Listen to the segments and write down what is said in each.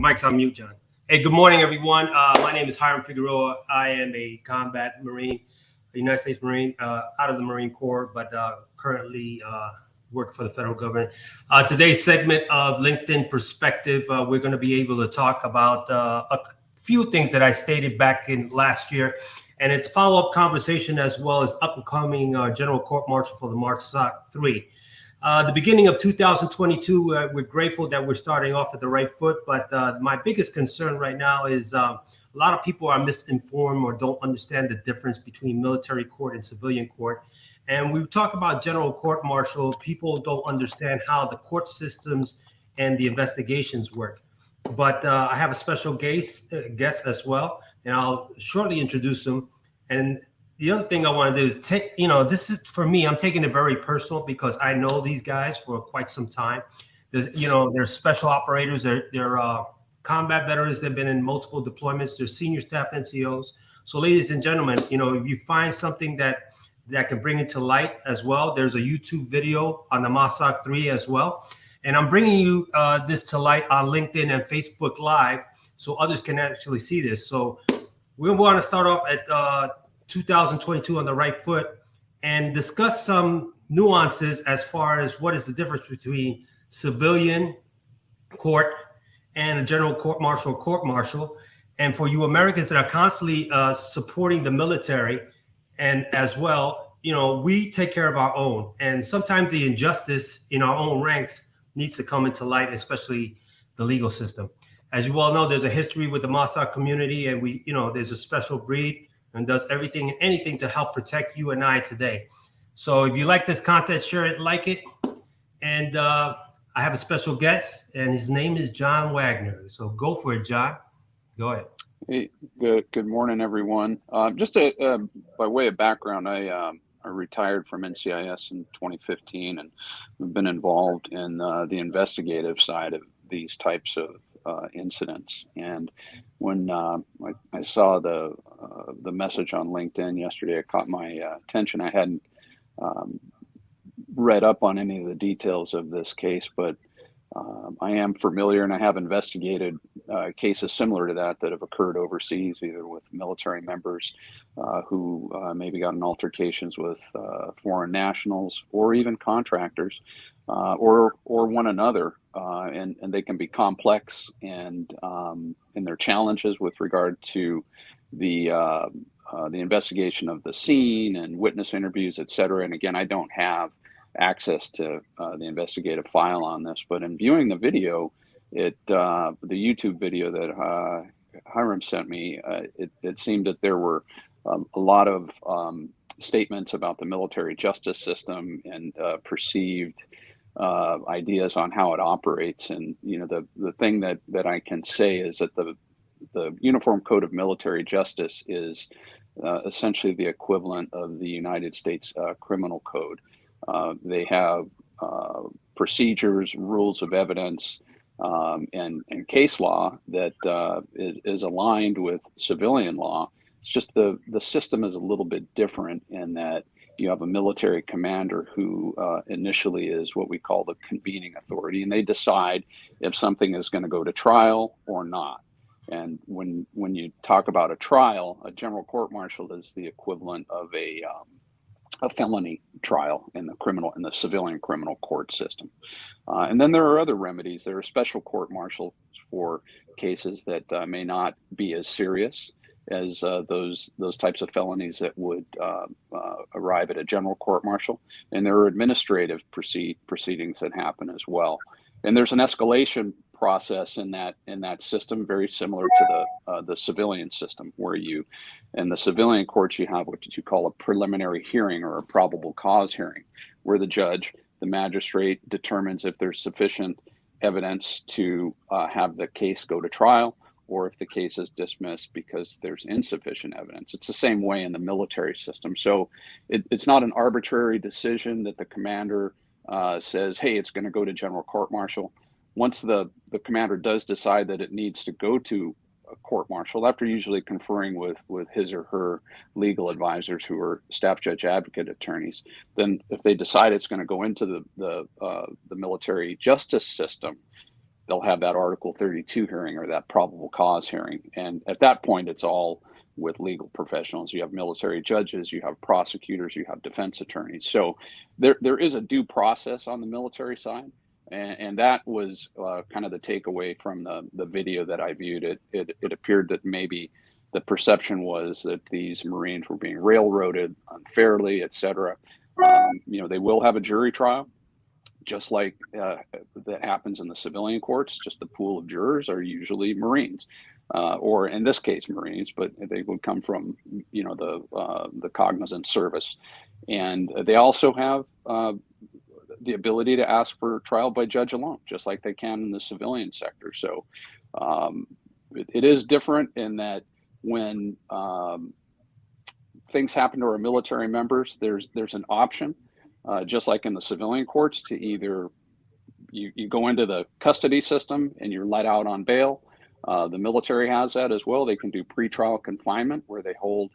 mic's on mute, John. Hey, good morning, everyone. My name is Hiram Figueroa. I am a combat Marine, a United States Marine, out of the Marine Corps, but currently work for the federal government. Today's segment of LinkedIn Perspective, we're going to be able to talk about a few things that I stated back in last year, and it's follow-up conversation as well as upcoming General Court Martial for the MARSOC 3. The beginning of 2022, we're grateful that we're starting off at the right foot, but my biggest concern right now is a lot of people are misinformed or don't understand the difference between military court and civilian court. And we talk about general court martial, people don't understand how the court systems and the investigations work. But I have a special guest as well, and I'll shortly introduce him. And the other thing I want to do is take, this is for me, I'm taking it very personal because I know these guys for quite some time. They're special operators, they're combat veterans, they've been in multiple deployments, they're senior staff NCOs. So ladies and gentlemen, if you find something that can bring it to light as well, there's a YouTube video on the MARSOC 3 as well. And I'm bringing you this to light on LinkedIn and Facebook Live so others can actually see this. So we want to start off at 2022 on the right foot and discuss some nuances as far as what is the difference between civilian court and a general court martial. And for you Americans that are constantly supporting the military, and as well, we take care of our own. And sometimes the injustice in our own ranks needs to come into light, especially the legal system. As you all know, there's a history with the MARSOC community, and there's a special breed and does everything and anything to help protect you and I today. So if you like this content, share it, like it. And I have a special guest, and his name is John Wagner. So go for it, John. Go ahead. Hey, good morning, everyone. Just by way of background, I retired from NCIS in 2015, and we've been involved in the investigative side of these types of incidents. And when I saw the message on LinkedIn yesterday, it caught my attention. I hadn't read up on any of the details of this case, but I am familiar, and I have investigated cases similar to that have occurred overseas, either with military members who maybe got in altercations with foreign nationals, or even contractors, or one another, and they can be complex and their challenges with regard to the investigation of the scene and witness interviews, et cetera. And again, I don't have access to the investigative file on this, but in viewing the video, the YouTube video that Hiram sent me, it seemed that there were a lot of statements about the military justice system and perceived ideas on how it operates. And the thing that I can say is that the Uniform Code of Military Justice is essentially the equivalent of the United States Criminal Code. They have procedures, rules of evidence, and case law that is aligned with civilian law. It's just the system is a little bit different in that you have a military commander who initially is what we call the convening authority, and they decide if something is going to go to trial or not. And when you talk about a trial, a general court martial is the equivalent of a felony trial in the civilian criminal court system. And then there are other remedies. There are special court martials for cases that may not be as serious as those types of felonies that would arrive at a general court martial. And there are administrative proceedings that happen as well. And there's an escalation process in that system, very similar to the civilian system, where in the civilian courts you have what you call a preliminary hearing or a probable cause hearing, where the magistrate determines if there's sufficient evidence to have the case go to trial, or if the case is dismissed because there's insufficient evidence. It's the same way in the military system. So it's not an arbitrary decision that the commander says, hey, it's going to go to general court martial. Once the commander does decide that it needs to go to a court martial, after usually conferring with his or her legal advisors, who are staff judge advocate attorneys, then if they decide it's going to go into the military justice system, they'll have that Article 32 hearing or that probable cause hearing. And at that point, it's all with legal professionals. You have military judges, you have prosecutors, you have defense attorneys. So there is a due process on the military side. And that was kind of the takeaway from the video that I viewed. It appeared that maybe the perception was that these Marines were being railroaded unfairly, et cetera. They will have a jury trial, just like that happens in the civilian courts. Just the pool of jurors are usually Marines, or in this case Marines, but they would come from the cognizant service, and they also have the ability to ask for trial by judge alone, just like they can in the civilian sector. So it is different in that when things happen to our military members, there's an option, just like in the civilian courts, to either you go into the custody system and you're let out on bail. The military has that as well. They can do pretrial confinement, where they hold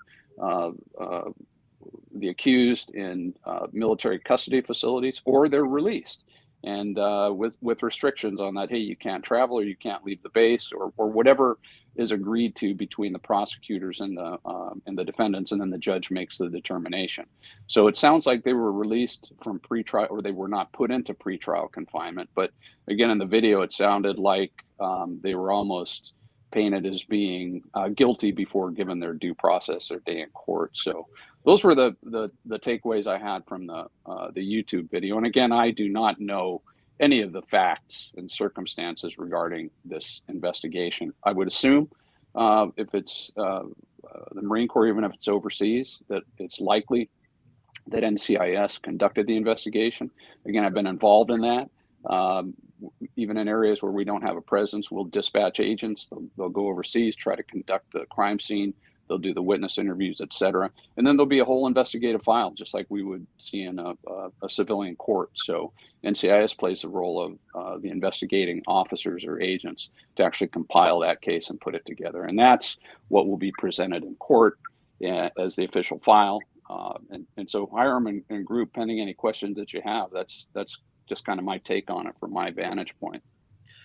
the accused in military custody facilities, or they're released, and with restrictions on that. Hey, you can't travel, or you can't leave the base, or whatever is agreed to between the prosecutors and the defendants, and then the judge makes the determination. So it sounds like they were released from pretrial, or they were not put into pretrial confinement. But again, in the video, it sounded like they were almost painted as being guilty before given their due process, their day in court. So those were the takeaways I had from the YouTube video. And again, I do not know any of the facts and circumstances regarding this investigation. I would assume if it's the Marine Corps, even if it's overseas, that it's likely that NCIS conducted the investigation. Again, I've been involved in that. Even in areas where we don't have a presence, we'll dispatch agents. They'll go overseas, try to conduct the crime scene. They'll do the witness interviews, et cetera. And then there'll be a whole investigative file, just like we would see in a civilian court. So NCIS plays the role of the investigating officers or agents to actually compile that case and put it together. And that's what will be presented in court as the official file. And so Hiram and group, pending any questions that you have, that's just kind of my take on it from my vantage point.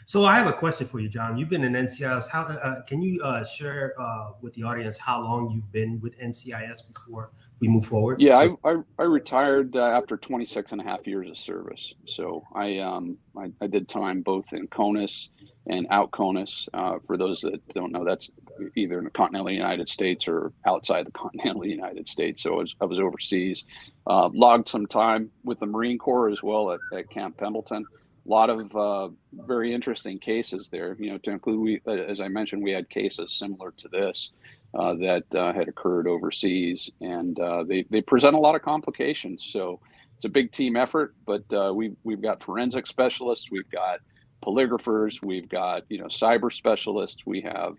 So I have a question for you, John. You've been in NCIS. How can you share with the audience how long you've been with NCIS before we move forward? Yeah, I retired after 26 and a half years of service. So I did time both in CONUS and out CONUS. For those that don't know, that's either in the continental United States or outside the continental United States. So I was overseas, logged some time with the Marine Corps as well at Camp Pendleton. A lot of very interesting cases there, to include, as I mentioned, we had cases similar to this that had occurred overseas, and they present a lot of complications. So it's a big team effort, but we've got forensic specialists, we've got polygraphers, we've got cyber specialists, we have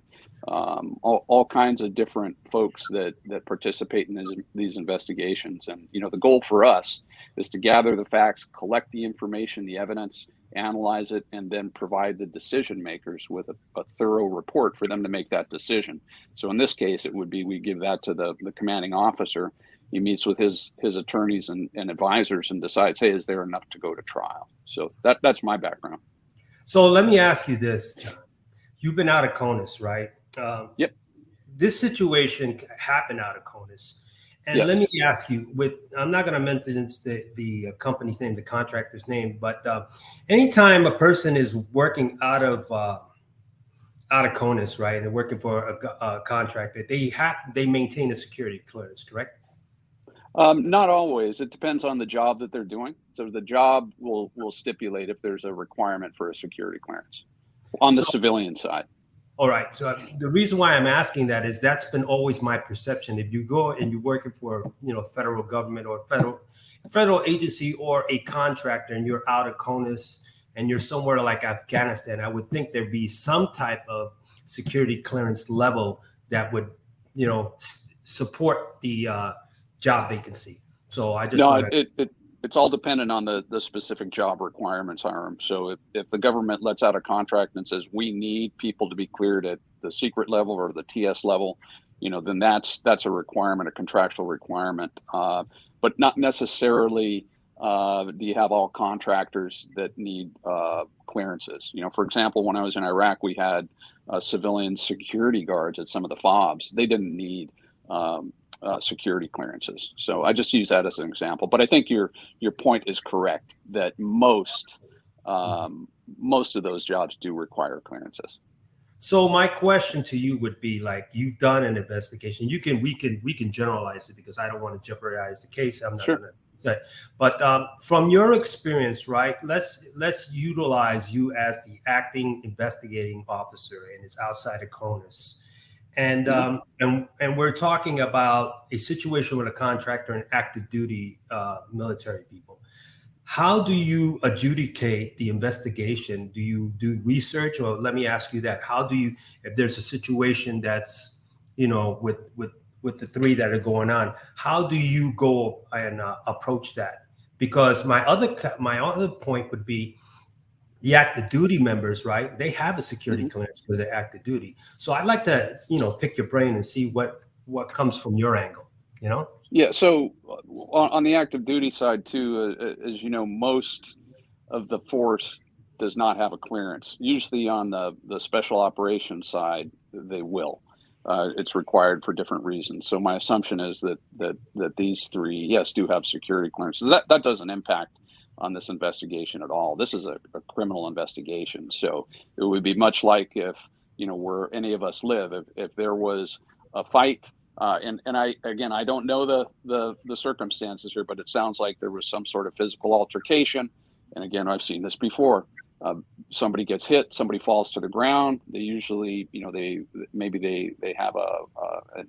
all kinds of different folks that participate in these investigations. And the goal for us is to gather the facts, collect the information, the evidence, analyze it, and then provide the decision makers with a thorough report for them to make that decision. So in this case, it would be we give that to the commanding officer. He meets with his attorneys and advisors and decides, hey, is there enough to go to trial? So that's my background. So let me ask you this, John. You've been out of CONUS, right? Yep. This situation happened out of CONUS. And Yes. let me ask you, I'm not going to mention the company's name, the contractor's name, but anytime a person is working out of CONUS, right, and they're working for a contractor, they maintain a security clearance, correct? Not always. It depends on the job that they're doing. So the job will stipulate if there's a requirement for a security clearance on the civilian side. All right. So the reason why I'm asking that is that's been always my perception. If you go and you're working for, federal government or federal agency or a contractor, and you're out of CONUS and you're somewhere like Afghanistan, I would think there'd be some type of security clearance level that would, support the job vacancy. So I just it's all dependent on the specific job requirements, Hiram. So if the government lets out a contract and says we need people to be cleared at the secret level or the TS level, then that's a requirement, a contractual requirement, but not necessarily do you have all contractors that need clearances? For example, when I was in Iraq, we had civilian security guards at some of the FOBs. They didn't need security clearances. So I just use that as an example. But I think your point is correct that most of those jobs do require clearances. So my question to you would be, like, you've done an investigation. We can generalize it because I don't want to jeopardize the case. I'm not Sure. going to say, but from your experience, right? Let's utilize you as the acting investigating officer, and it's outside of CONUS. And and we're talking about a situation with a contractor and active duty military people. How do you adjudicate the investigation? Do you do research, or let me ask you that? How do you, if there's a situation that's, with the three that are going on, how do you go and approach that? Because my other point would be the active duty members, right? They have a security clearance for their active duty. So I'd like to, pick your brain and see what comes from your angle, Yeah. So on the active duty side too, as you know, most of the force does not have a clearance. Usually on the special operations side, they will. It's required for different reasons. So my assumption is that these three, yes, do have security clearances. That doesn't impact on this investigation at all. This is a criminal investigation. So it would be much like if, where any of us live, if there was a fight, and I don't know the circumstances here, but it sounds like there was some sort of physical altercation. And again, I've seen this before. Somebody gets hit, somebody falls to the ground. They usually, they have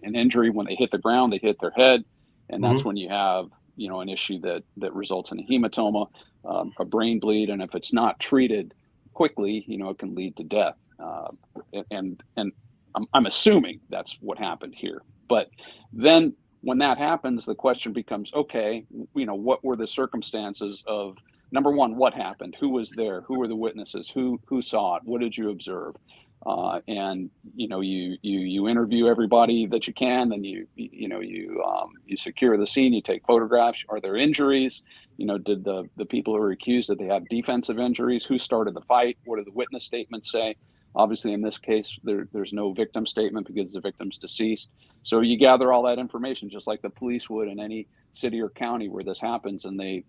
an injury when they hit the ground. They hit their head, and that's when you have an issue that results in a hematoma, a brain bleed, and if it's not treated quickly, it can lead to death. And I'm assuming that's what happened here. But then when that happens, the question becomes, okay, what were the circumstances of, number one, what happened? Who was there? Who were the witnesses? Who saw it? What did you observe? And you interview everybody that you can, then you secure the scene, you take photographs. Are there injuries? Did the people who are accused, did they have defensive injuries? Who started the fight? What do the witness statements say? Obviously, in this case, there's no victim statement because the victim's deceased. So you gather all that information, just like the police would in any city or county where this happens, and they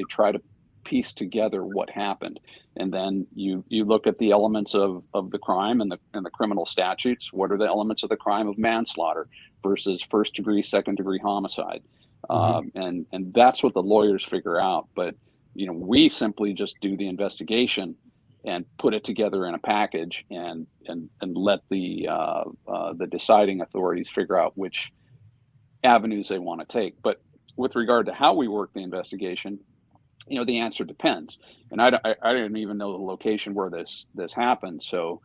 try to piece together what happened. And then you look at the elements of the crime and the criminal statutes. What are the elements of the crime of manslaughter versus first degree, second degree homicide? And that's what the lawyers figure out. But we simply just do the investigation and put it together in a package and let the deciding authorities figure out which avenues they want to take. But with regard to how we work the investigation, the answer depends. And I didn't even know the location where this happened. So,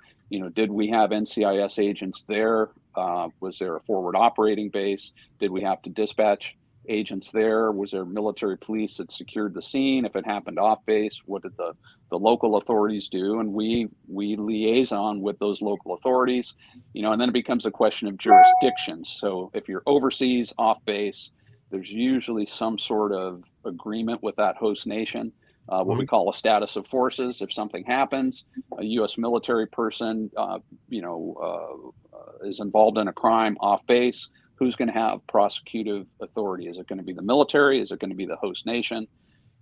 did we have NCIS agents there? Was there a forward operating base? Did we have to dispatch agents there? Was there military police that secured the scene? If it happened off base, what did the local authorities do? And we liaison with those local authorities, and then it becomes a question of jurisdictions. So if you're overseas, off base, there's usually some sort of agreement with that host nation, what we call a status of forces. If something happens, a U.S. military person, is involved in a crime off base, who's going to have prosecutive authority? Is it going to be the military? Is it going to be the host nation?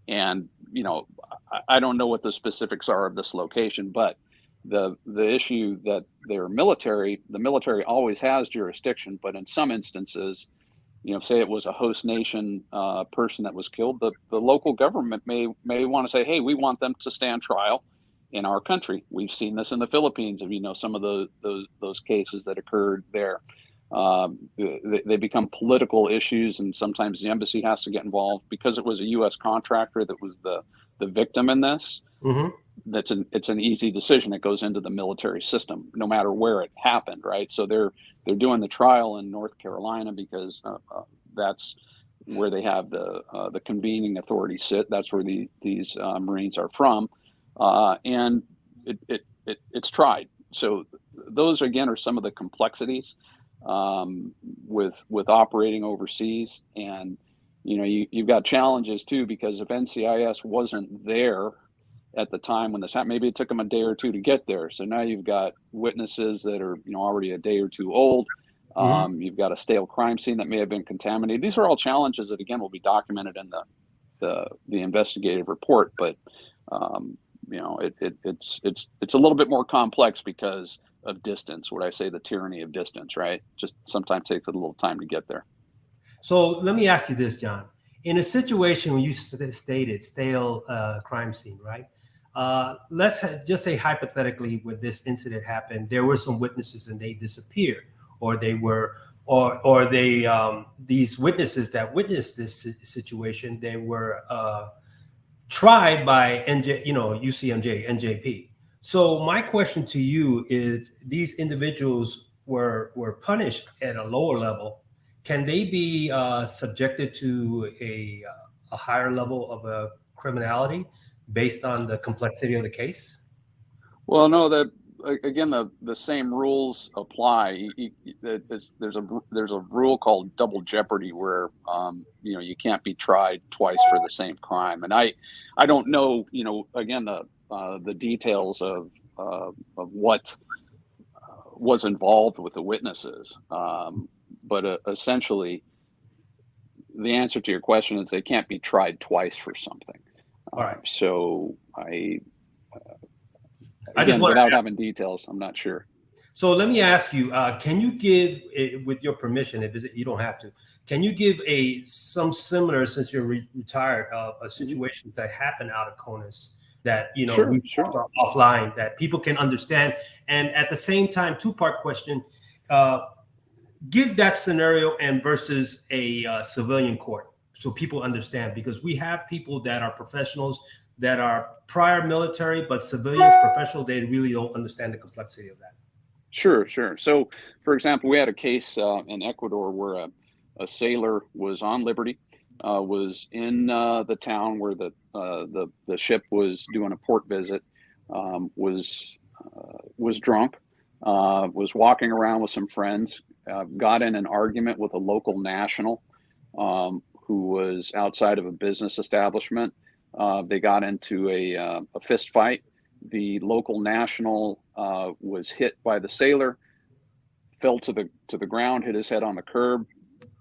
And, I don't know what the specifics are of this location, but the issue that the military always has jurisdiction, but in some instances, say it was a host nation person that was killed, the local government may want to say, hey, we want them to stand trial in our country. We've seen this in the Philippines, if some of those cases that occurred there. They become political issues, and sometimes the embassy has to get involved because it was a U.S. contractor that was the victim in this. It's an easy decision. It goes into the military system, no matter where it happened, right? So they're doing the trial in North Carolina because that's where they have the convening authority sit. That's where these Marines are from, and it's tried. So those again are some of the complexities with operating overseas. And you've got challenges too, because if NCIS wasn't there at the time when this happened, maybe it took them a day or two to get there. So now you've got witnesses that are, already a day or two old. Mhm. You've got a stale crime scene that may have been contaminated. These are all challenges that, again, will be documented in the investigative report. But it's a little bit more complex because of distance. What I say, the tyranny of distance, right? Just sometimes takes a little time to get there. So let me ask you this, John. In a situation when you stated stale crime scene, right? Just say hypothetically, when this incident happened, there were some witnesses and they disappeared, or they were, or they these witnesses that witnessed this situation, they were tried by UCMJ, NJP. So my question to you is: these individuals were punished at a lower level, can they be subjected to a higher level of criminality based on the complexity of the case? Well, no, again, the same rules apply. There's a rule called double jeopardy where you can't be tried twice for the same crime. And I don't know, again, the details of what was involved with the witnesses, but essentially the answer to your question is they can't be tried twice for something. All right. So I just again, want without to. having details, I'm not sure. So let me ask you: can you give, with your permission, if you don't have to, can you give some similar, since you're retired, situations that happen out of CONUS that Sure, we sure. talked about offline that people can understand, and at the same time, two-part question: give that scenario and versus a civilian court, so people understand, because we have people that are professionals that are prior military, but civilians, professional, they really don't understand the complexity of that. Sure, sure. So, for example, we had a case in Ecuador where a sailor was on liberty, was in the town where the ship was doing a port visit, was drunk, was walking around with some friends, got in an argument with a local national who was outside of a business establishment. They got into a fist fight. The local national was hit by the sailor, fell to the ground, hit his head on the curb,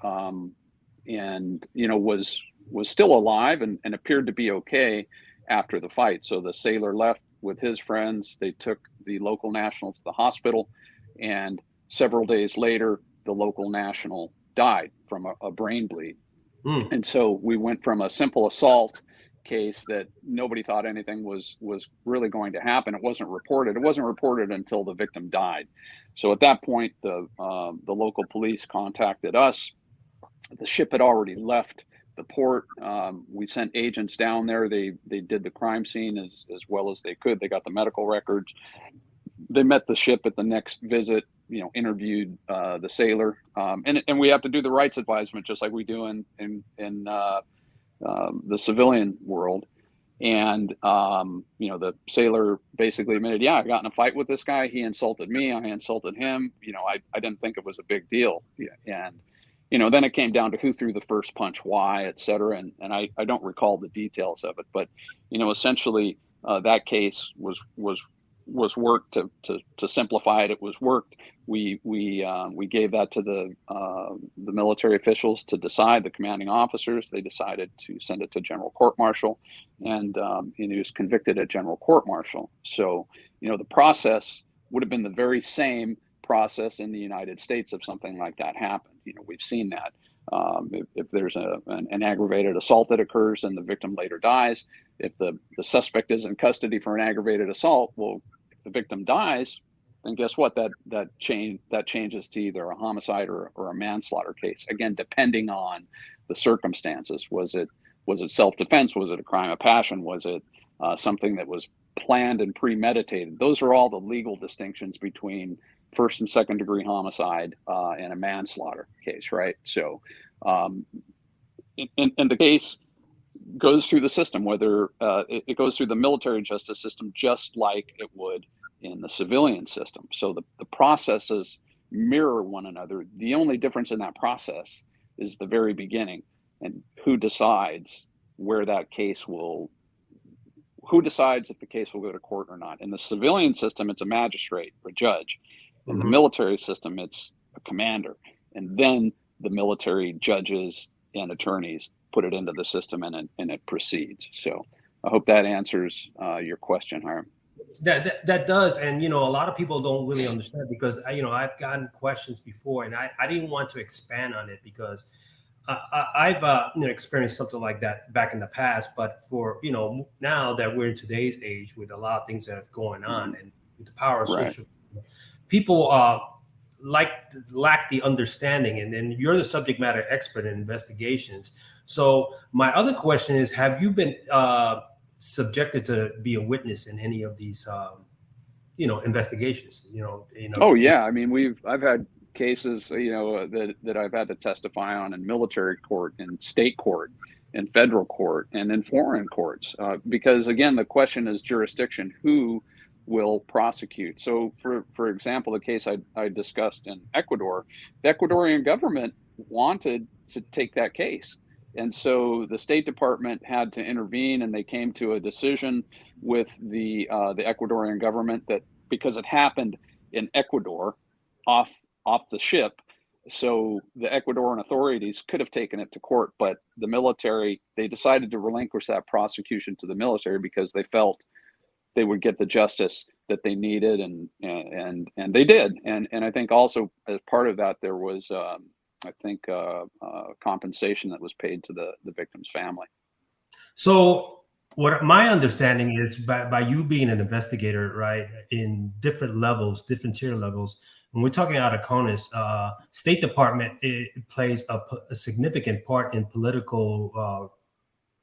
and was still alive and appeared to be okay after the fight. So the sailor left with his friends. They took the local national to the hospital, and several days later, the local national died from a brain bleed. Mm. And so we went from a simple assault case that nobody thought anything was really going to happen. It wasn't reported. It wasn't reported until the victim died. So at that point, the local police contacted us. The ship had already left the port. We sent agents down there. They did the crime scene as well as they could. They got the medical records. They met the ship at the next visit. Interviewed the sailor, and we have to do the rights advisement just like we do in the civilian world. And the sailor basically admitted, yeah, I got in a fight with this guy. He insulted me. I insulted him. I didn't think it was a big deal. Yeah. And then it came down to who threw the first punch, why, et cetera. And I don't recall the details of it, but essentially that case was worked to simplify it. It was worked. We gave that to the military officials to decide, the commanding officers. They decided to send it to general court martial, and he was convicted at general court martial. So the process would have been the very same process in the United States if something like that happened. We've seen that. If there's an aggravated assault that occurs and the victim later dies, if the suspect is in custody for an aggravated assault, well, if the victim dies, then guess what? That changes to either a homicide or a manslaughter case. Again, depending on the circumstances. Was it self-defense? Was it a crime of passion? Was it something that was planned and premeditated? Those are all the legal distinctions between first and second degree homicide and a manslaughter case, right? So, and the case goes through the system, whether it goes through the military justice system just like it would in the civilian system. So the processes mirror one another. The only difference in that process is the very beginning. and who decides where that case will, who decides if the case will go to court or not. In the civilian system, it's a magistrate or judge. In the military system, it's a commander. And then the military judges and attorneys put it into the system, and it proceeds. So I hope that answers your question, Hiram. That does, and a lot of people don't really understand, because I've gotten questions before, and I didn't want to expand on it because I've experienced something like that back in the past. But for now that we're in today's age with a lot of things that are going on, and with the power of social media, people lack the understanding, and then you're the subject matter expert in investigations. So my other question is, have you been subjected to be a witness in any of these investigations? Oh yeah, I mean, I've had cases that I've had to testify on in military court, in state court, in federal court, and in foreign courts, because again, the question is jurisdiction. Who will prosecute? So for example, the case I discussed in Ecuador, the Ecuadorian government wanted to take that case. And so the State Department had to intervene, and they came to a decision with the Ecuadorian government that because it happened in Ecuador, off the ship, so the Ecuadorian authorities could have taken it to court, but the military, they decided to relinquish that prosecution to the military because they felt they would get the justice that they needed, and they did. And I think also as part of that, there was compensation that was paid to the victim's family. So what my understanding is, by you being an investigator, right, in different levels, different tier levels, when we're talking out of CONUS, State Department, it plays a significant part in political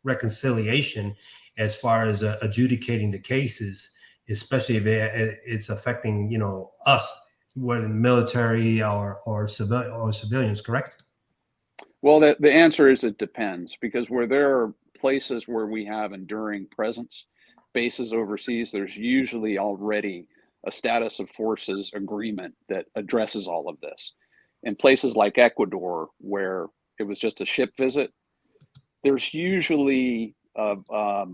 reconciliation as far as adjudicating the cases, especially if it's affecting us, whether military or civilians, correct? Well, the answer is it depends, because where there are places where we have enduring presence, bases overseas, there's usually already a status of forces agreement that addresses all of this. In places like Ecuador, where it was just a ship visit, there's usually a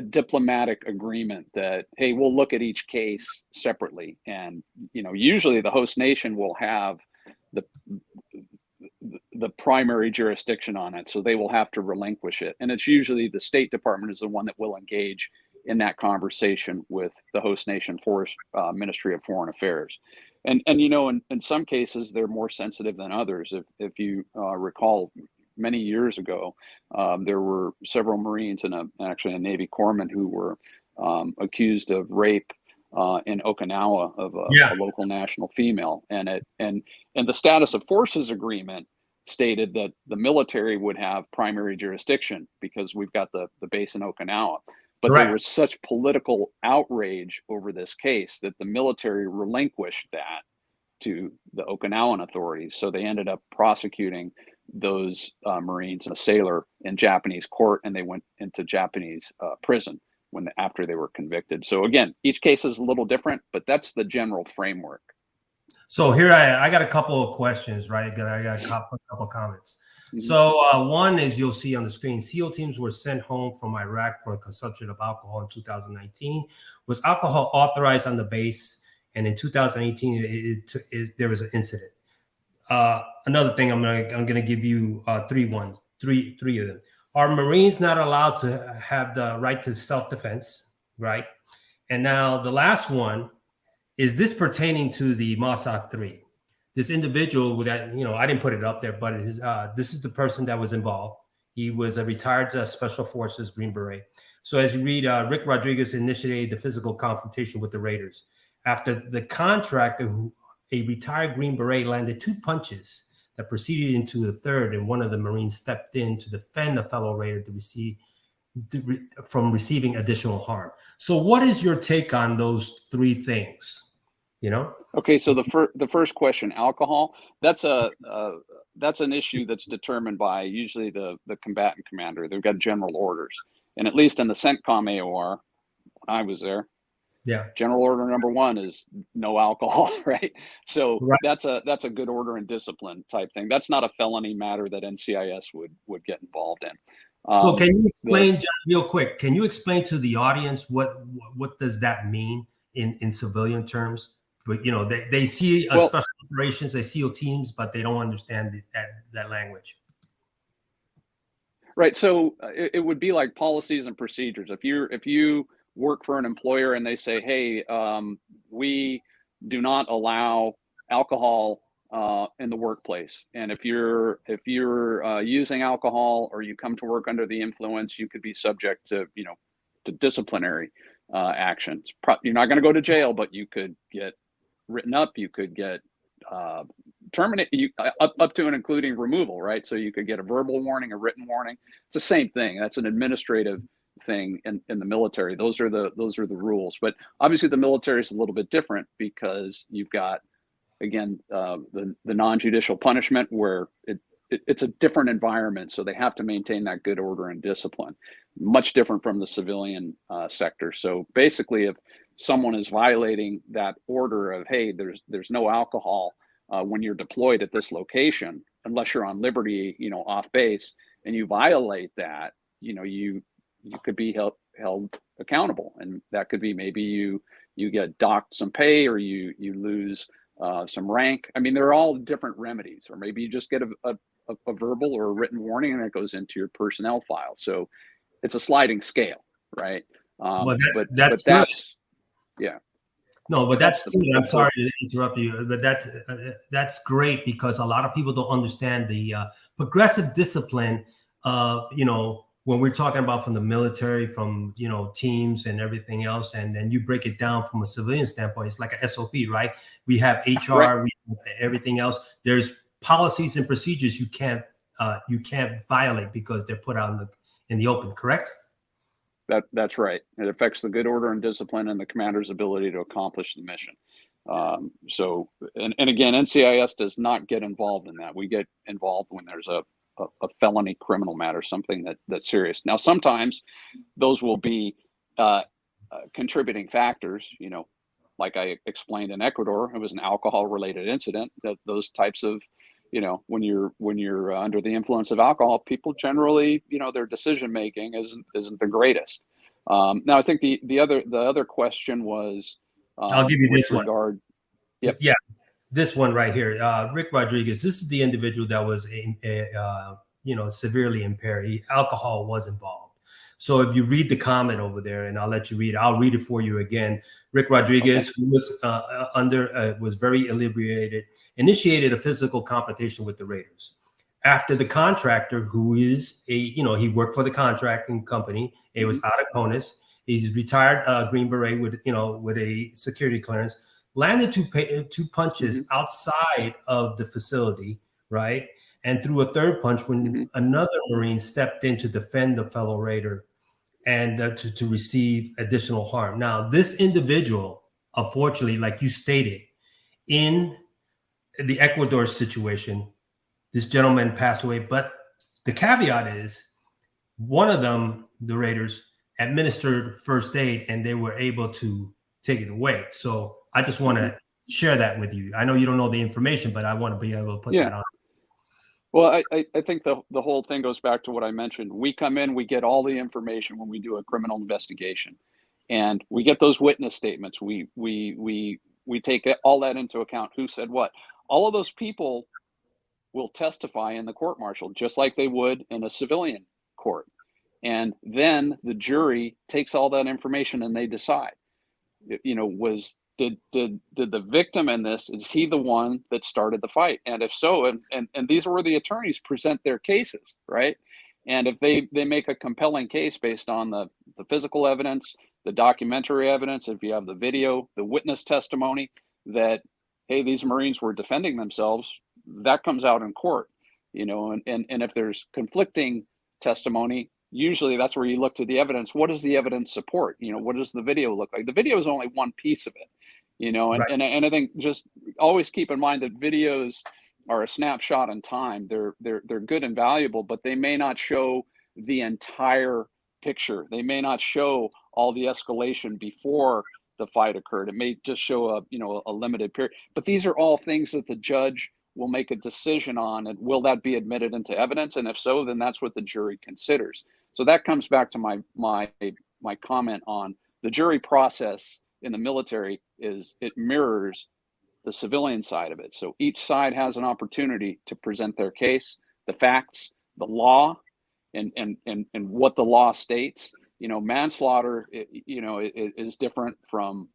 diplomatic agreement that, hey, we'll look at each case separately. And, usually the host nation will have the primary jurisdiction on it, so they will have to relinquish it. And it's usually the State Department is the one that will engage in that conversation with the host nation Ministry of Foreign Affairs. And in some cases, they're more sensitive than others. If you recall, many years ago, there were several Marines and actually a Navy corpsman who were accused of rape in Okinawa of a local national female, and the status of forces agreement stated that the military would have primary jurisdiction because we've got the base in Okinawa. But there was such political outrage over this case that the military relinquished that to the Okinawan authorities. So they ended up prosecuting those Marines and a sailor in Japanese court, and they went into Japanese prison after they were convicted. So again, each case is a little different, but that's the general framework. So here I got a couple of questions, right? I got a couple of comments. Mm-hmm. So one is, you'll see on the screen, SEAL teams were sent home from Iraq for consumption of alcohol in 2019. Was alcohol authorized on the base? And in 2018, there was an incident. Another thing, I'm gonna give you three of them. Are Marines not allowed to have the right to self-defense, right? And now the last one, is this pertaining to the Mossad 3? This individual that, I didn't put it up there, but this is the person that was involved. He was a retired Special Forces Green Beret. So as you read, Rick Rodriguez initiated the physical confrontation with the Raiders. After the contractor, a retired Green Beret, landed 2 punches that proceeded into the third, and one of the Marines stepped in to defend a fellow Raider from receiving additional harm. So what is your take on those 3 things? Okay, so the first question, alcohol, that's an issue that's determined by usually the combatant commander. They've got general orders, and at least in the CENTCOM AOR, when I was there, Yeah. General order number one is no alcohol, right? So Right. that's a good order and discipline type thing. That's not a felony matter that NCIS would get involved in. So can you The explain, John, real quick? Can you explain to the audience what does that mean in civilian terms? But you know, they see well, special operations, they SEAL teams, but they don't understand that language. right. So it would be like policies and procedures. If you work for an employer and they say, hey, we do not allow alcohol in the workplace, and if you're using alcohol or you come to work under the influence, you could be subject to to disciplinary actions. You're not going to go to jail, but you could get written up. You could get terminate up to and including removal, right? So you could get a verbal warning, a written warning. It's the same thing. That's an administrative thing in the military. Those are the rules. But obviously the military is a little bit different because you've got, again, the non-judicial punishment where it's a different environment. So they have to maintain that good order and discipline, much different from the civilian sector. So basically, if someone is violating that order of, hey, there's no alcohol when you're deployed at this location, unless you're on liberty, off base, and you violate that, you could be held accountable, and that could be maybe you get docked some pay, or you lose some rank. I mean, they're all different remedies, or maybe you just get a verbal or a written warning, and it goes into your personnel file. So it's a sliding scale, right? Well, But that's yeah. No, but that's good. I'm the sorry to interrupt you, but that's great because a lot of people don't understand the progressive discipline of, when we're talking about from the military, from, teams and everything else, and then you break it down from a civilian standpoint, it's like a SOP, right? We have HR, right. we have everything else. There's policies and procedures you can't violate because they're put out in the open, correct? That's right. It affects the good order and discipline and the commander's ability to accomplish the mission. So, and again, NCIS does not get involved in that. We get involved when there's a felony criminal matter, something that's serious. Now, sometimes those will be contributing factors. Like I explained in Ecuador, it was an alcohol-related incident. Those types of, when you're under the influence of alcohol, people generally, their decision making isn't the greatest. Now, I think the other question was, I'll give you this regard. one. Yep. Yeah, this one right here. Rick Rodriguez. This is the individual that was, severely impaired. Alcohol was involved. So if you read the comment over there, and I'll let you read it, I'll read it for you again. Rick Rodriguez, who was was very inebriated, initiated a physical confrontation with the Raiders. After the contractor, who is he worked for the contracting company. It was out of CONUS. He's retired Green Beret with a security clearance. Landed two punches outside of the facility, right? And threw a third punch when another Marine stepped in to defend the fellow Raider and to receive additional harm. Now, this individual, unfortunately, like you stated, in the Ecuador situation, this gentleman passed away. But the caveat is one of them, the Raiders, administered first aid and they were able to take it away. So I just want to share that with you. I know you don't know the information, but I want to be able to put that on. Well, I think the whole thing goes back to what I mentioned. We come in, we get all the information when we do a criminal investigation, and we get those witness statements. We take all that into account. Who said what? All of those people will testify in the court martial, just like they would in a civilian court. And then the jury takes all that information and they decide, did the victim in this, is he the one that started the fight? And if so, and these are where the attorneys present their cases, right? And if they make a compelling case based on the physical evidence, the documentary evidence, if you have the video, the witness testimony that, hey, these Marines were defending themselves, that comes out in court, and if there's conflicting testimony, usually that's where you look to the evidence. What does the evidence support? What does the video look like? The video is only one piece of it, and, Right. and I think just always keep in mind that videos are a snapshot in time. They're good and valuable, but they may not show the entire picture. They may not show all the escalation before the fight occurred. It may just show a limited period. But these are all things that the judge will make a decision on, and will that be admitted into evidence? And if so, then that's what the jury considers. So that comes back to my comment on the jury process in the military. Is it mirrors the civilian side of it. So each side has an opportunity to present their case, the facts, the law, and what the law states. Manslaughter, is different from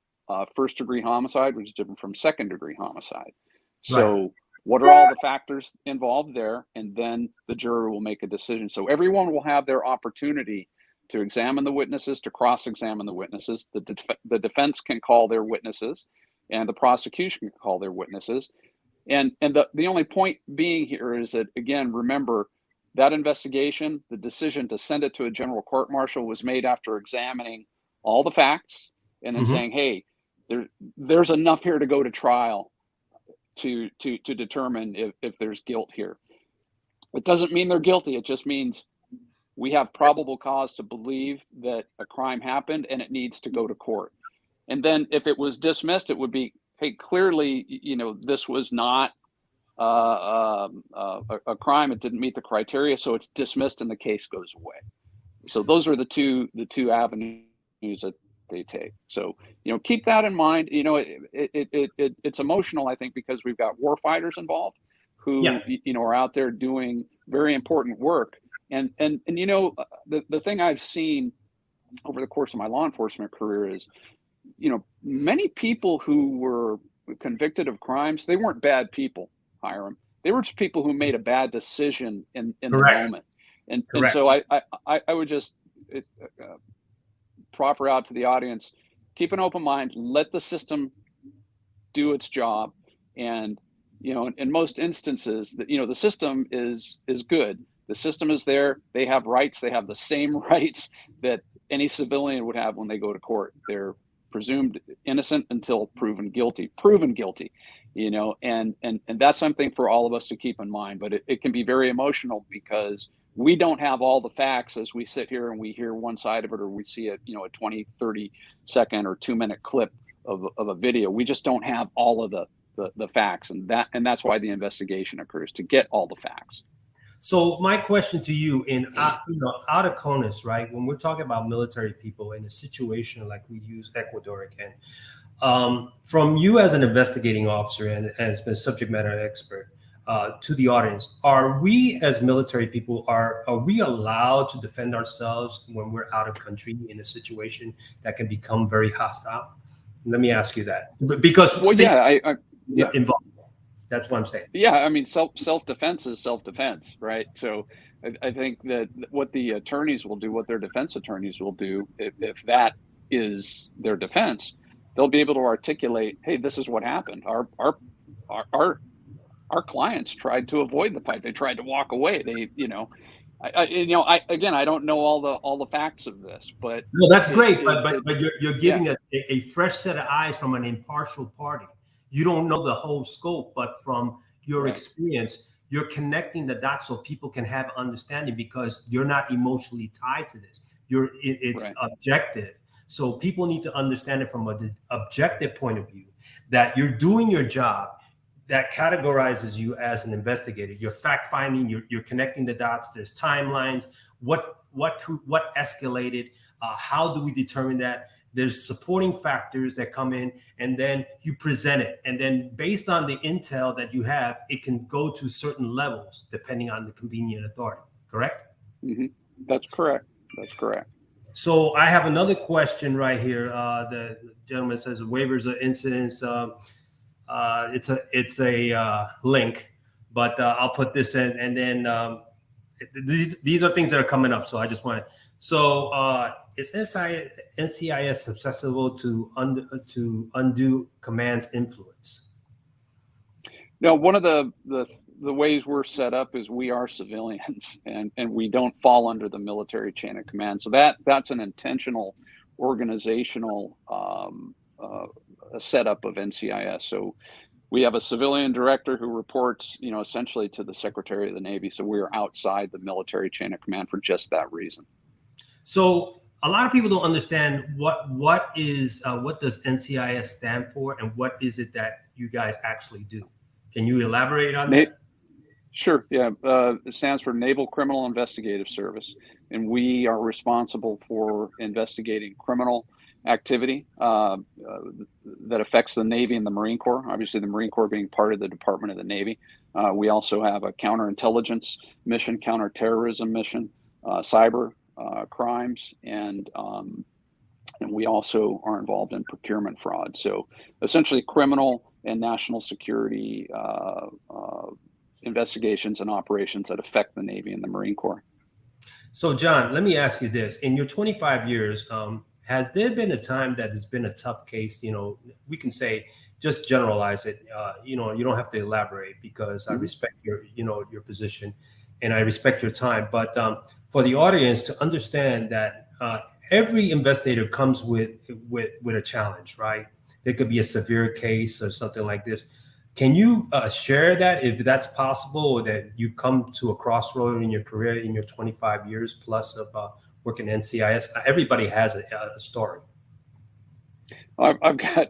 first degree homicide, which is different from second degree homicide. So Right. what are all the factors involved there? And then the jury will make a decision. So everyone will have their opportunity to examine the witnesses, to cross-examine the witnesses. The defense can call their witnesses, and the prosecution can call their witnesses. And the only point being here is that, again, remember that investigation, the decision to send it to a general court martial was made after examining all the facts and then saying, hey, there's enough here to go to trial to determine if there's guilt here. It doesn't mean they're guilty. It just means we have probable cause to believe that a crime happened and it needs to go to court. And then if it was dismissed, it would be, hey, clearly, this was not a crime. It didn't meet the criteria, so it's dismissed and the case goes away. So those are the two avenues that they take. So keep that in mind. It's emotional, I think, because we've got war fighters involved who are out there doing very important work. And the thing I've seen over the course of my law enforcement career is, many people who were convicted of crimes, they weren't bad people, Hiram. They were just people who made a bad decision in the moment. And so I would just proffer out to the audience, keep an open mind, let the system do its job. And, in most instances, the system is good. The system is there. They have rights. They have the same rights that any civilian would have when they go to court. They're presumed innocent until proven guilty, and that's something for all of us to keep in mind. But it can be very emotional because we don't have all the facts as we sit here and we hear one side of it, or we see a 20, 30 second or 2 minute clip of a video. We just don't have all of the facts, and that's why the investigation occurs, to get all the facts. So my question to you, out of CONUS, right? When we're talking about military people in a situation like we use Ecuador again, from you as an investigating officer and as a subject matter expert, to the audience, are we as military people, are we allowed to defend ourselves when we're out of country in a situation that can become very hostile? Let me ask you that, because involved. That's what I'm saying. Yeah, I mean, self-defense is self-defense, right? So I think that what the attorneys will do, what their defense attorneys will do, if that is their defense, they'll be able to articulate, hey, this is what happened. Our clients tried to avoid the fight. They tried to walk away. I don't know all the facts of this, but no, that's great. But you're giving a fresh set of eyes from an impartial party. You don't know the whole scope, but from your experience, you're connecting the dots so people can have understanding, because you're not emotionally tied to this. It's objective. So people need to understand it from an objective point of view, that you're doing your job, that categorizes you as an investigator. You're fact finding, you're connecting the dots. There's timelines. What escalated? How do we determine that? There's supporting factors that come in, and then you present it. And then based on the intel that you have, it can go to certain levels depending on the convenient authority, correct? Mm-hmm. That's correct. So I have another question right here. The gentleman says waivers of incidents. It's a link, but I'll put this in, and then these are things that are coming up. So I just want to. So is NCIS susceptible to undue command's influence? Now, one of the ways we're set up is we are civilians, and we don't fall under the military chain of command. So that's an intentional organizational setup of NCIS. So we have a civilian director who reports, essentially to the Secretary of the Navy. So we're outside the military chain of command for just that reason. So a lot of people don't understand what does NCIS stand for, and what is it that you guys actually do. Can you elaborate on that? Sure. Yeah. It stands for Naval Criminal Investigative Service, and we are responsible for investigating criminal activity that affects the Navy and the Marine Corps. Obviously, the Marine Corps being part of the Department of the Navy. We also have a counterintelligence mission, counterterrorism mission, cyber crimes, and we also are involved in procurement fraud. So essentially, criminal and national security investigations and operations that affect the Navy and the Marine Corps. So, John, let me ask you this: in your 25 years, has there been a time that has been a tough case? You know, we can say, just generalize it. You know, you don't have to elaborate, because I respect your position, and I respect your time. But for the audience to understand that every investigator comes with a challenge, right? There could be a severe case or something like this. Can you share that, if that's possible, or that you come to a crossroad in your career, in your 25 years plus of working NCIS? Everybody has a story. I've got,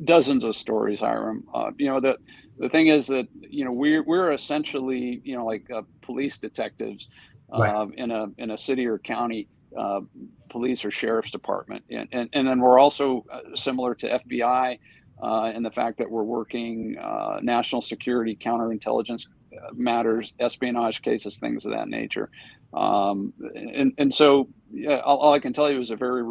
dozens of stories, Hiram. The thing is that, we're essentially, like police detectives Right. in a city or county police or sheriff's department. And then we're also similar to FBI in the fact that we're working national security, counterintelligence matters, espionage cases, things of that nature. And so all I can tell you is a very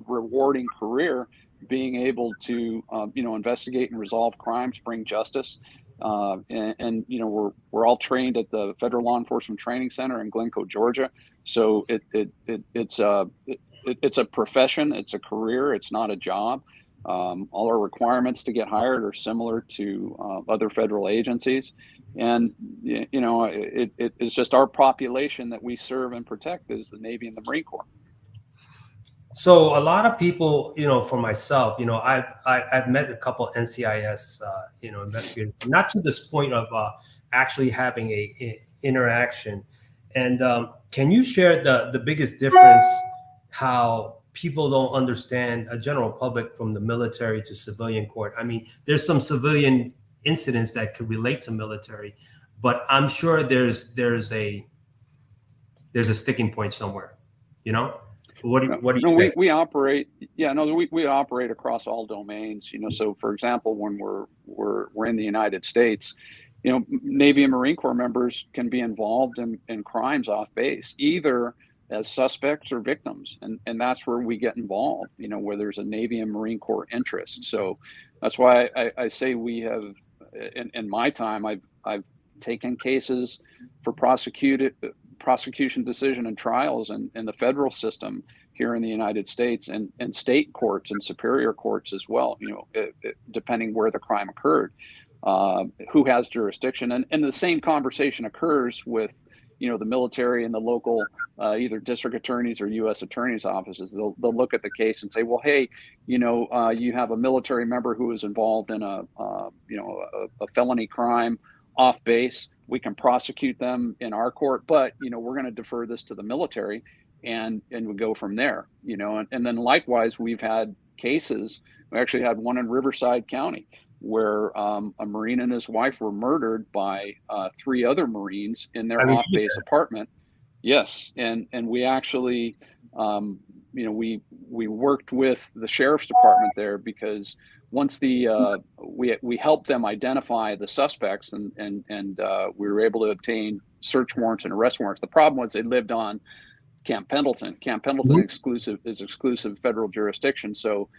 rewarding career, being able to, investigate and resolve crimes, bring justice. And we're all trained at the Federal Law Enforcement Training Center in Glencoe, Georgia. So it's a profession, it's a career, it's not a job. All our requirements to get hired are similar to other federal agencies, and it's just our population that we serve and protect is the Navy and the Marine Corps. So a lot of people, for myself, I've met a couple of NCIS, investigators, not to this point of actually having a interaction. And can you share the biggest difference, how people don't understand, a general public, from the military to civilian court? I mean, there's some civilian incidents that could relate to military, but I'm sure there's a sticking point somewhere, What do you say? We operate, we operate across all domains, so for example, when we're in the United States, Navy and Marine Corps members can be involved in crimes off base, either as suspects or victims. And that's where we get involved, where there's a Navy and Marine Corps interest. So that's why I say we have, in my time, I've taken cases for prosecution decision and trials in the federal system here in the United States, and state courts and superior courts as well, depending where the crime occurred, who has jurisdiction. And the same conversation occurs with, the military and the local either district attorneys or U.S. attorneys' offices. They'll look at the case and say, well, hey, you have a military member who is involved in a felony crime off base. We can prosecute them in our court, but we're going to defer this to the military, and we go from there. And then likewise, we've had cases. We actually had one in Riverside County where a Marine and his wife were murdered by 3 other Marines in their off-base apartment. Yes, and we actually, we worked with the sheriff's department there, because once we helped them identify the suspects, and we were able to obtain search warrants and arrest warrants. The problem was they lived on Camp Pendleton. Camp Pendleton is exclusive federal jurisdiction, so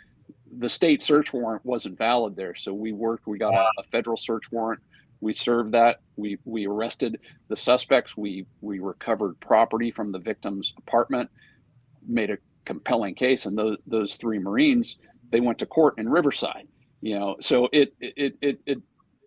the state search warrant wasn't valid there. So we got a federal search warrant. We served that. We arrested the suspects. We recovered property from the victim's apartment, made a compelling case, and those 3 Marines, they went to court in Riverside. So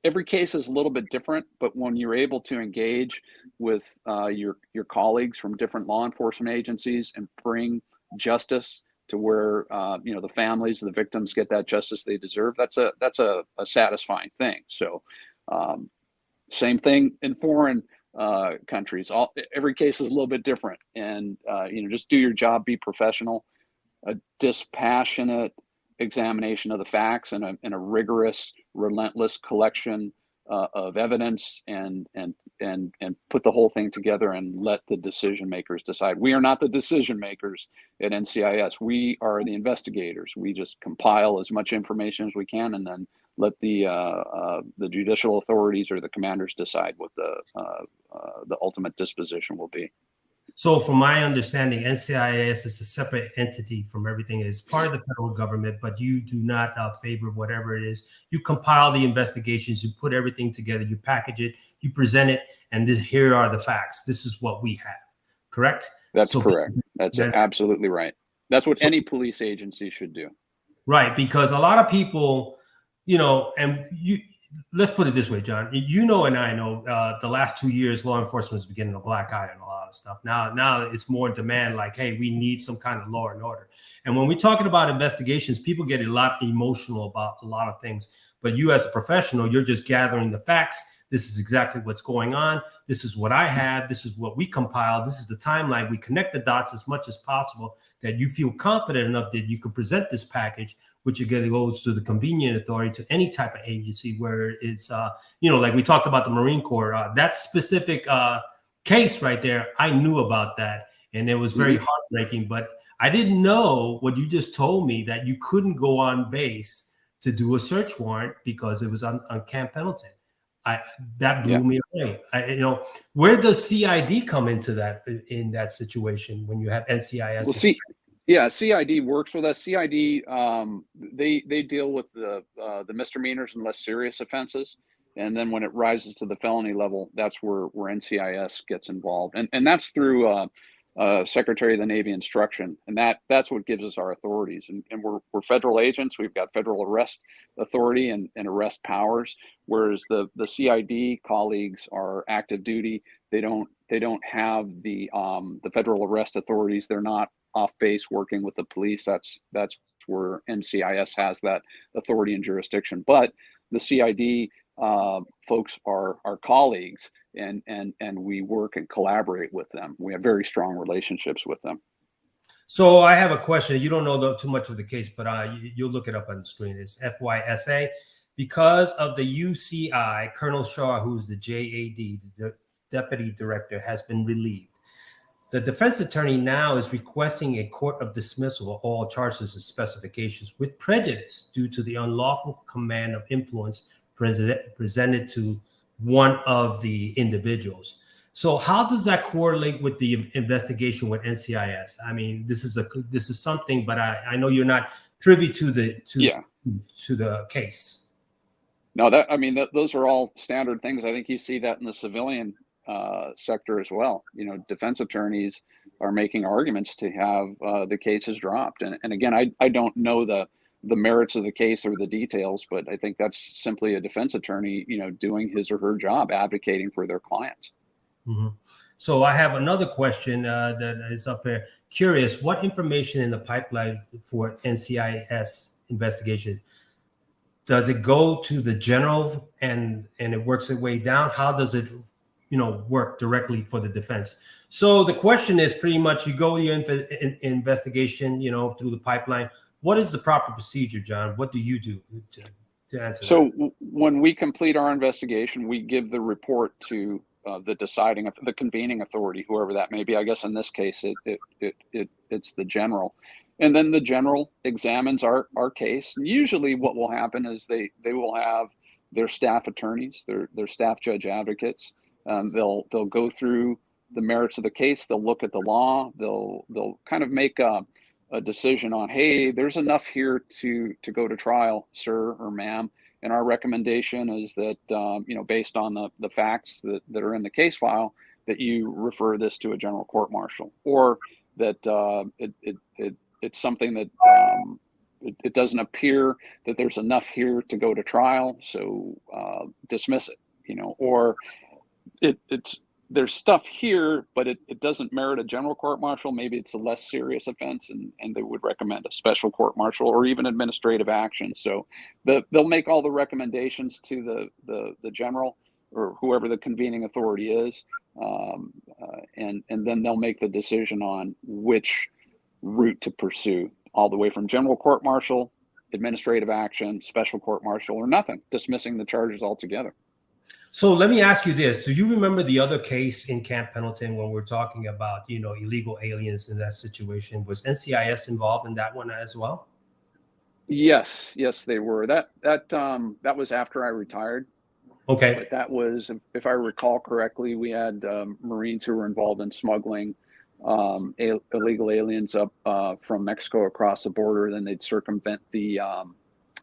every case is a little bit different, but when you're able to engage with your colleagues from different law enforcement agencies and bring justice to where the families of the victims get that justice they deserve, that's a satisfying thing. So same thing in foreign countries. Every case is a little bit different, and just do your job, be professional. A dispassionate examination of the facts and a rigorous, relentless collection of evidence, and put the whole thing together and let the decision makers decide. We are not the decision makers at NCIS. We are the investigators. We just compile as much information as we can, and then let the judicial authorities or the commanders decide what the ultimate disposition will be. So from my understanding, NCIS is a separate entity from everything. It's part of the federal government, but you do not favor whatever it is. You compile the investigations, you put everything together, you package it, you present it, and here are the facts. This is what we have, correct? That's correct. That's absolutely right. That's what any police agency should do. Right, because a lot of people, let's put it this way, John. And I know the last 2 years, law enforcement is beginning a black eye on a lot of stuff. Now it's more in demand, like, hey, we need some kind of law and order. And when we're talking about investigations, people get a lot emotional about a lot of things. But you as a professional, you're just gathering the facts. This is exactly what's going on. This is what I have. This is what we compiled. This is the timeline. We connect the dots as much as possible that you feel confident enough that you can present this package, which again goes to the convenient authority, to any type of agency where it's, like we talked about the Marine Corps, that specific case right there. I knew about that, and it was very heartbreaking, but I didn't know what you just told me, that you couldn't go on base to do a search warrant because it was on Camp Pendleton. That blew me away. Where does CID come into that, in that situation when you have NCIS? Well, CID works with us. CID, they deal with the misdemeanors and less serious offenses, and then when it rises to the felony level, that's where NCIS gets involved, and that's through Secretary of the Navy instruction, and that's what gives us our authorities. And we're federal agents. We've got federal arrest authority and arrest powers, whereas the CID colleagues are active duty. They don't have the federal arrest authorities. They're not off base working with the police. That's where NCIS has that authority and jurisdiction. But the CID folks are our colleagues, and we work and collaborate with them. We have very strong relationships with them. So I have a question. You don't know too much of the case, but you'll look it up on the screen. It's FYSA. Because of the UCI, Colonel Shaw, who's the JAD, the deputy director, has been relieved. The defense attorney now is requesting a court of dismissal of all charges and specifications with prejudice due to the unlawful command of influence presented to one of the individuals. So how does that correlate with the investigation with NCIS? I mean, this is something, but I know you're not privy to the case. No, those are all standard things. I think you see that in the civilian sector as well. Defense attorneys are making arguments to have the cases dropped. And again, I don't know the merits of the case or the details, but I think that's simply a defense attorney, doing his or her job, advocating for their clients. Mm-hmm. So I have another question that is up there. Curious, what information in the pipeline for NCIS investigations? Does it go to the general and it works its way down? How does it, work directly for the defense? So the question is pretty much, you go your investigation, through the pipeline. What is the proper procedure, John? What do you do to answer so that? When we complete our investigation, we give the report to the convening authority, whoever that may be. I guess in this case, it's the general. And then the general examines our case. And usually what will happen is they will have their staff attorneys, their staff judge advocates. They'll go through the merits of the case. They'll look at the law. They'll kind of make a decision on, hey, there's enough here to go to trial, sir or ma'am. And our recommendation is that, based on the facts that are in the case file, that you refer this to a general court martial, or that it's something that it doesn't appear that there's enough here to go to trial, so dismiss it, or there's stuff here, but it doesn't merit a general court martial. Maybe it's a less serious offense, and they would recommend a special court martial or even administrative action. So they'll make all the recommendations to the general or whoever the convening authority is, and then they'll make the decision on which route to pursue, all the way from general court martial, administrative action, special court martial, or nothing, dismissing the charges altogether. So let me ask you this. Do you remember the other case in Camp Pendleton when we're talking about, illegal aliens in that situation? Was NCIS involved in that one as well? Yes, they were. That was after I retired. Okay. But that was, if I recall correctly, we had Marines who were involved in smuggling illegal aliens up from Mexico across the border. Then they'd circumvent the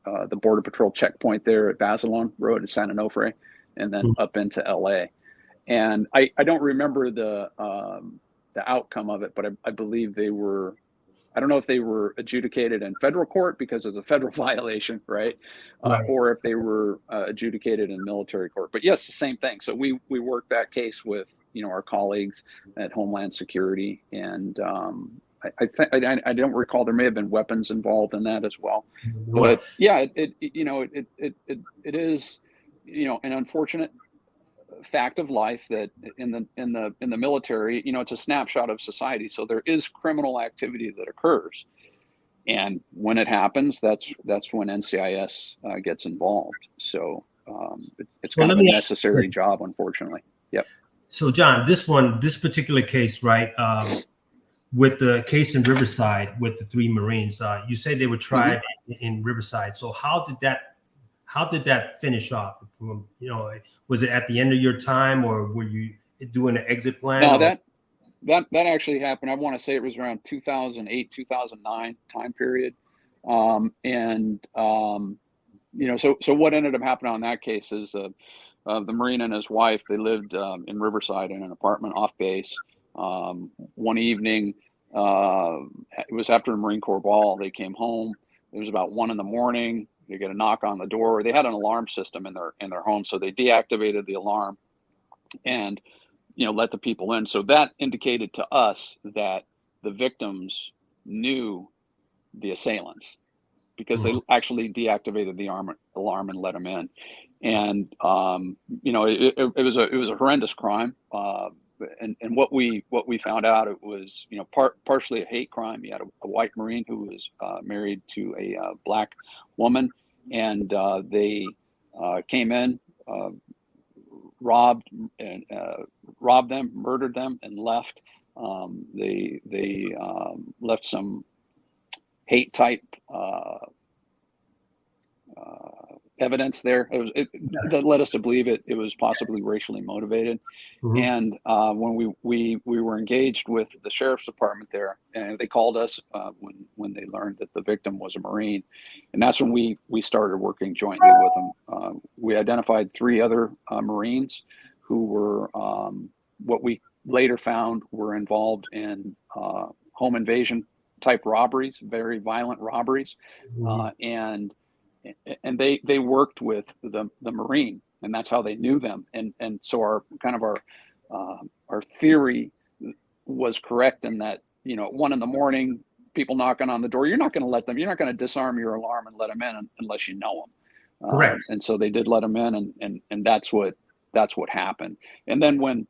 Border Patrol checkpoint there at Basilone Road in San Onofre, and then up into LA. And I don't remember the outcome of it, but I believe they were, I don't know if they were adjudicated in federal court because it's a federal violation, right? Right. Or if they were adjudicated in military court. But yes, the same thing. So we worked that case with our colleagues at Homeland Security, and I don't recall, there may have been weapons involved in that as well. But yeah, it is an unfortunate fact of life that in the military, it's a snapshot of society. So there is criminal activity that occurs, and when it happens, that's when NCIS gets involved. So it's kind of a necessary job, unfortunately. Yep. So John, this particular case, right? With the case in Riverside with the 3 Marines, you say they were tried in Riverside. So how did that finish off? Was it at the end of your time, or were you doing an exit plan? No, that actually happened. I want to say it was around 2008, 2009 time period. So what ended up happening on that case is the Marine and his wife, they lived in Riverside in an apartment off base. One evening, it was after a Marine Corps ball. They came home. It was about 1 a.m. They get a knock on the door. They had an alarm system in their home, so they deactivated the alarm and let the people in. So that indicated to us that the victims knew the assailants, because they actually deactivated the alarm and let them in. And it was a horrendous crime. And what we found out, it was partially a hate crime. You had a white Marine who was married to a black woman, and they came in, robbed them, murdered them, and left. They left some hate type evidence there. That led us to believe it was possibly racially motivated. And when we were engaged with the sheriff's department there, and they called us when they learned that the victim was a Marine, and that's when we started working jointly with them. We identified 3 other Marines who were what we later found were involved in home invasion type robberies, very violent robberies, and they worked with the Marine, and that's how they knew them. And so our theory was correct in that, at 1 a.m, people knocking on the door, you're not going to disarm your alarm and let them in unless you know them. Correct. And so they did let them in, and that's what happened. And then when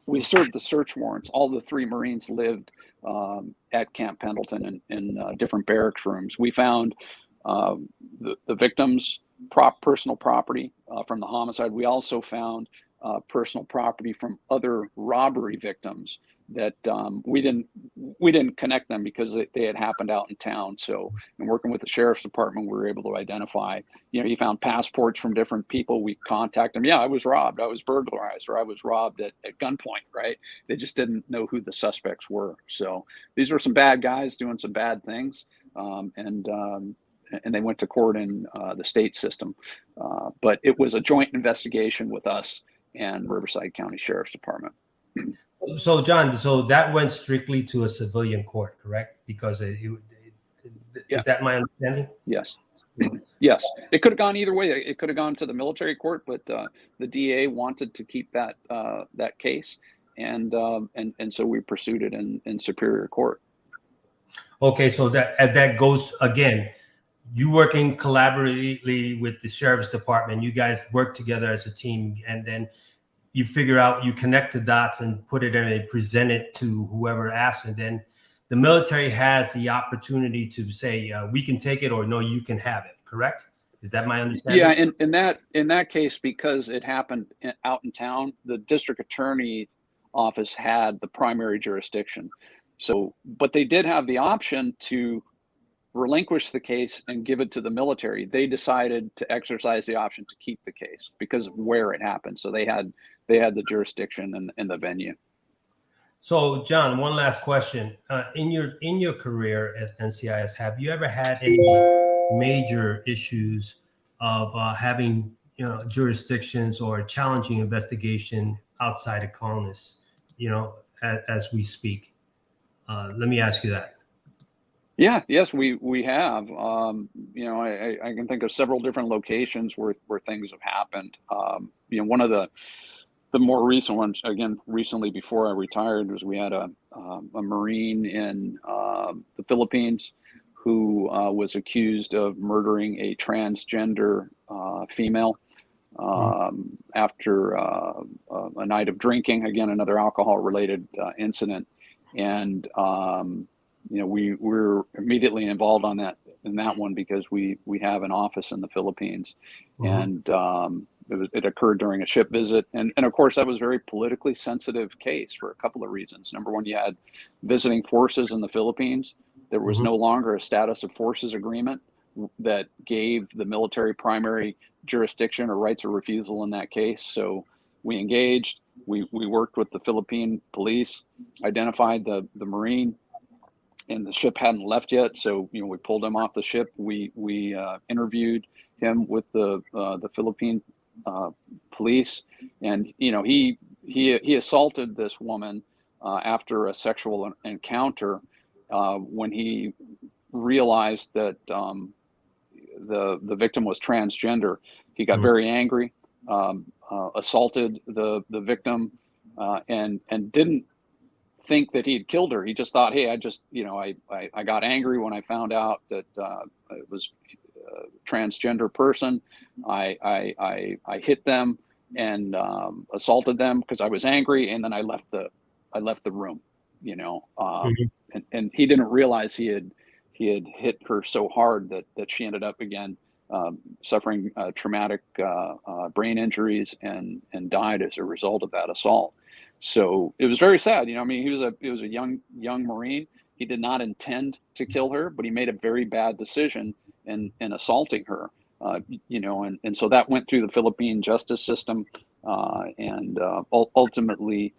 we served the search warrants, all the 3 Marines lived at Camp Pendleton in different barracks rooms. We found the victims' personal property from the homicide. We also found personal property from other robbery victims that we didn't connect them because they had happened out in town. So in working with the sheriff's department, we were able to identify, you found passports from different people. We contacted them. Yeah, I was robbed. I was burglarized, or I was robbed at gunpoint, right? They just didn't know who the suspects were. So these were some bad guys doing some bad things. And they went to court in the state system. But it was a joint investigation with us and Riverside County Sheriff's Department. So John, that went strictly to a civilian court, correct? Because is that my understanding? Yes. Yes. It could have gone either way. It could have gone to the military court, but the DA wanted to keep that case, and so we pursued it in Superior Court. Okay, so that goes again. You working collaboratively with the sheriff's department. You guys work together as a team, and then you figure out, you connect the dots and put it in and present it to whoever asks, and then the military has the opportunity to say, we can take it, or no, you can have it. Correct? Is that my understanding? Yeah, in that case, because it happened out in town, the district attorney office had the primary jurisdiction. So, but they did have the option to relinquish the case and give it to the military. They decided to exercise the option to keep the case because of where it happened. So they had the jurisdiction and the venue. So, John, one last question. In your career at NCIS, have you ever had any major issues of having jurisdictions or challenging investigation outside of CONUS, as we speak? Let me ask you that. Yes, we have. I can think of several different locations where things have happened. One of the more recent ones, again, recently before I retired, was we had a Marine in the Philippines who was accused of murdering a transgender female after a night of drinking. Again, another alcohol-related incident, and we were immediately involved in that one because we have an office in the Philippines, and it occurred during a ship visit, and of course that was a very politically sensitive case for a couple of reasons. Number one, you had visiting forces in the Philippines. There was no longer a status of forces agreement that gave the military primary jurisdiction or rights of refusal in that case. So we engaged. We worked with the Philippine police, identified the Marine, and the ship hadn't left yet. So we pulled him off the ship. We interviewed him with the Philippine police, and he assaulted this woman after a sexual encounter. When he realized that the victim was transgender, he got very angry, assaulted the victim, and didn't think that he had killed her. He just thought, hey, I got angry when I found out that it was a transgender person. I hit them and assaulted them because I was angry, and then I left the room. And he didn't realize he had hit her so hard that she ended up again suffering traumatic brain injuries and died as a result of that assault. So it was very sad. He was a young Marine. He did not intend to kill her, but he made a very bad decision in assaulting her. And so that went through the Philippine justice system, and ultimately,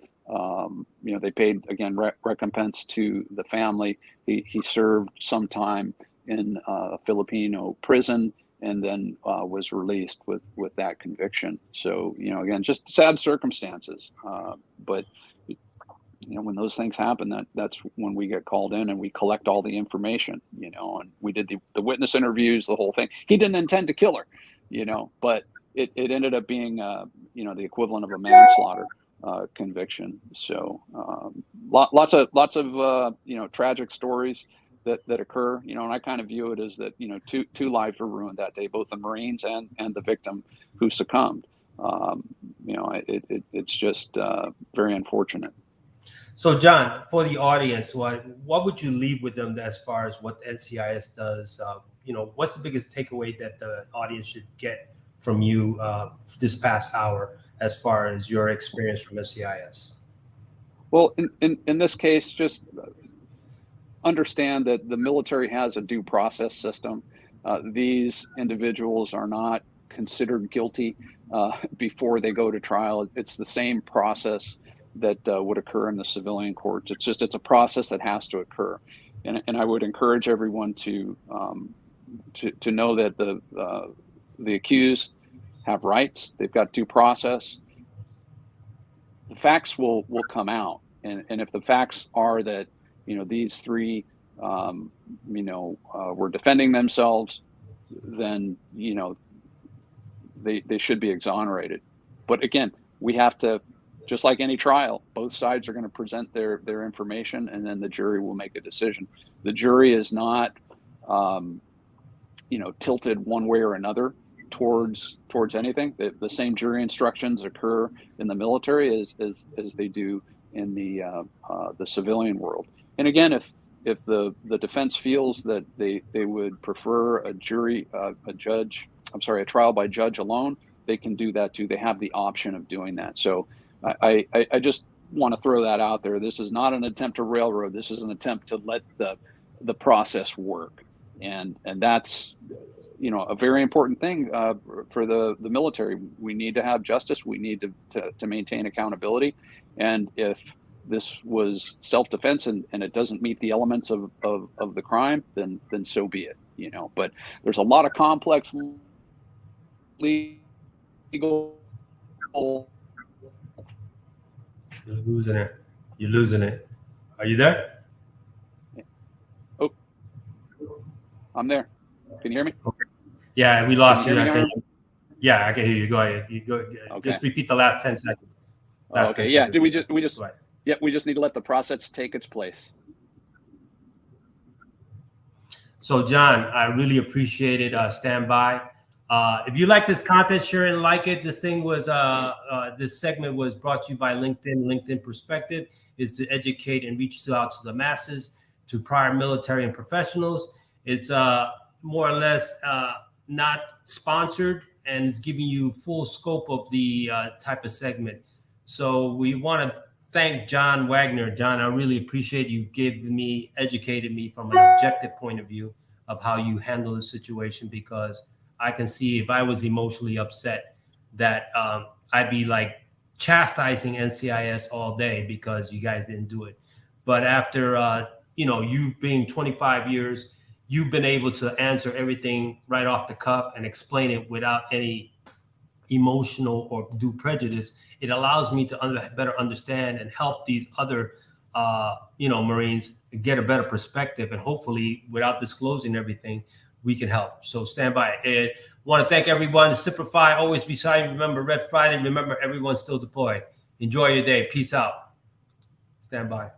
they paid again recompense to the family. He served some time in a Filipino prison, and then was released with that conviction. So again, just sad circumstances. But when those things happen, that's when we get called in and we collect all the information. And we did the witness interviews, the whole thing. He didn't intend to kill her, but it ended up being the equivalent of a manslaughter conviction. So lots of tragic stories that occur, and I kind of view it as that two lives were ruined that day, both the Marines and the victim who succumbed. It's just very unfortunate. So, John, for the audience, what would you leave with them as far as what NCIS does? What's the biggest takeaway that the audience should get from you this past hour as far as your experience from NCIS? Well, in this case, just understand that the military has a due process system. These individuals are not considered guilty before they go to trial. It's the same process that would occur in the civilian courts. It's a process that has to occur, and I would encourage everyone to know that the accused have rights. They've got due process. The facts will come out, and if the facts are that these three were defending themselves, then they should be exonerated. But again, we have to, just like any trial, both sides are going to present their information, and then the jury will make a decision. The jury is not tilted one way or another. towards anything. The same jury instructions occur in the military as they do in the civilian world. And again, if the defense feels that they would prefer a trial by judge alone, they can do that too. They have the option of doing that. So I just want to throw that out there. This is not an attempt to railroad. This is an attempt to let the process work. And that's, a very important thing for the military. We need to have justice. We need to maintain accountability. And if this was self-defense and it doesn't meet the elements of the crime, then so be it. But there's a lot of complex legal. You're losing it. You're losing it. Are you there? Oh, I'm there. Can you hear me? Okay. Yeah, we lost you. Yeah, I can hear you. Go ahead. You go. Okay. Just repeat the last 10 seconds. Okay. Yeah. We just right. Yeah, we just need to let the process take its place. So, John, I really appreciate it. Stand by. If you like this content, share it and like it. This thing was this segment was brought to you by LinkedIn. LinkedIn Perspective is to educate and reach out to the masses, to prior military and professionals. It's more or less not sponsored, and it's giving you full scope of the type of segment. So we want to thank John Wagner. John, I really appreciate you educated me from an objective point of view of how you handle the situation, because I can see if I was emotionally upset that I'd be like chastising NCIS all day because you guys didn't do it. But after, you being 25 years, you've been able to answer everything right off the cuff and explain it without any emotional or due prejudice. It allows me to better understand and help these other, Marines get a better perspective. And hopefully, without disclosing everything, we can help. So stand by. And want to thank everyone. Simplify, always be silent. Remember Red Friday. Remember, everyone's still deployed. Enjoy your day. Peace out. Stand by.